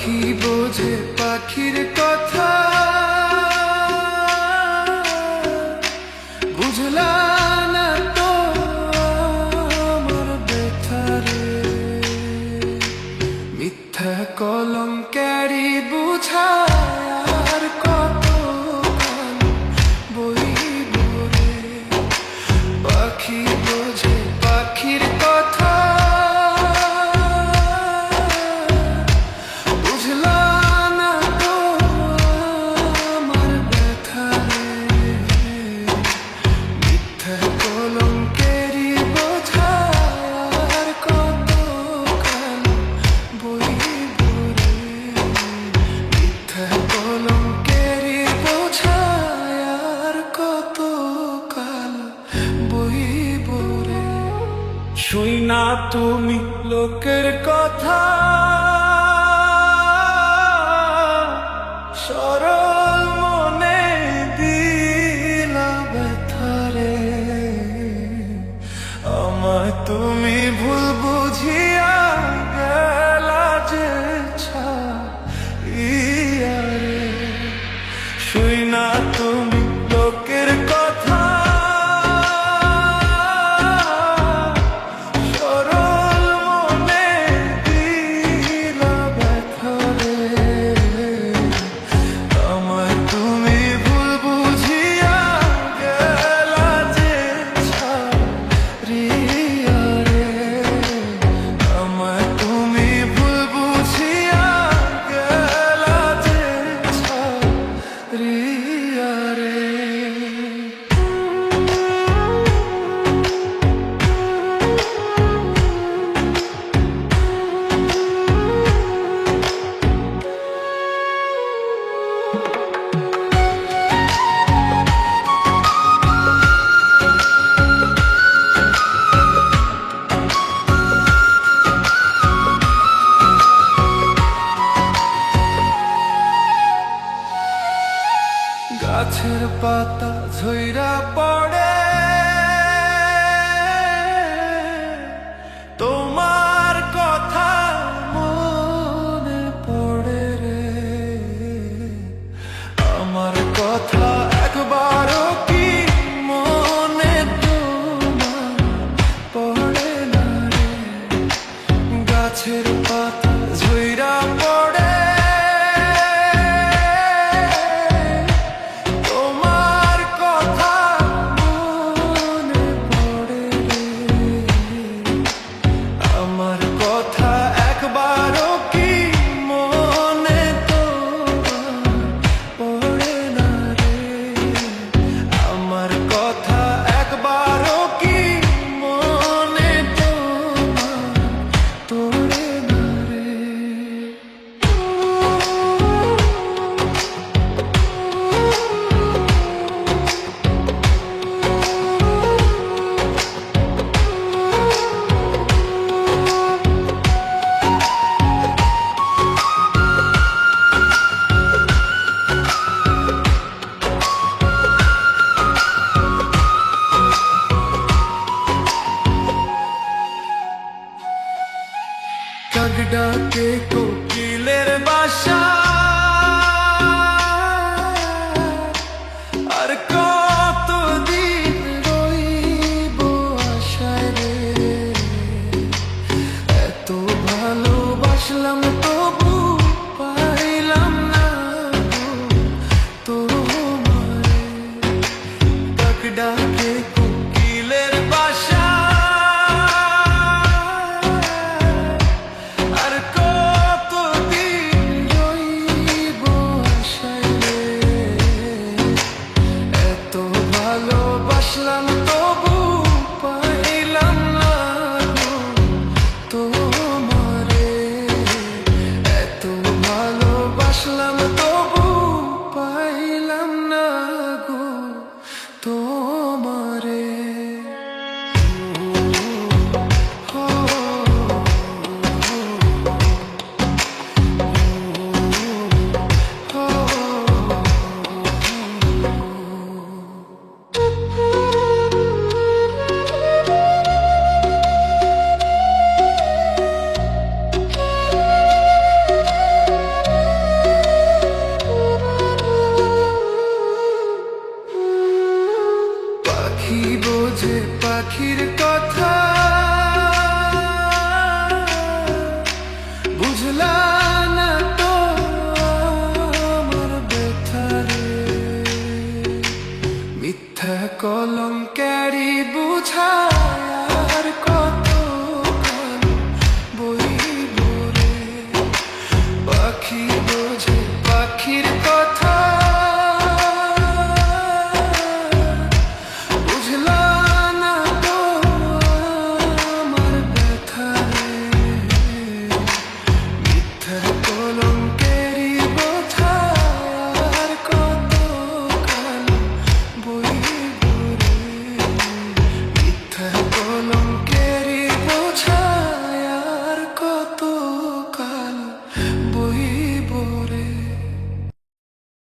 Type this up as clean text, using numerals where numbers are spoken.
পাখি বোঝে পাখির কথা, বুঝলা না তো আমার ব্যথারে। মিথ্যা কলঙ্কারি বুঝার কত কাল বইব রে। পাখি বোঝে পাখির কথা, শুই না তুমি লোকের কথা, সরল মনে দিলা ব্যথারে। আমায় তুমি ভুল বুঝিয়া গেলা যে ছাইয়া রে। শুই না তুমি লোকের কথা, গাছের পাতা ঝইরা পড়ে তোমার কথা মনে পড়ে রে। আমার কথা একবারও কি মনে তোমার পড়ে না রে। গাছের পাতা ঝইরা পড়ে ডাকে কোকিলের বাসা।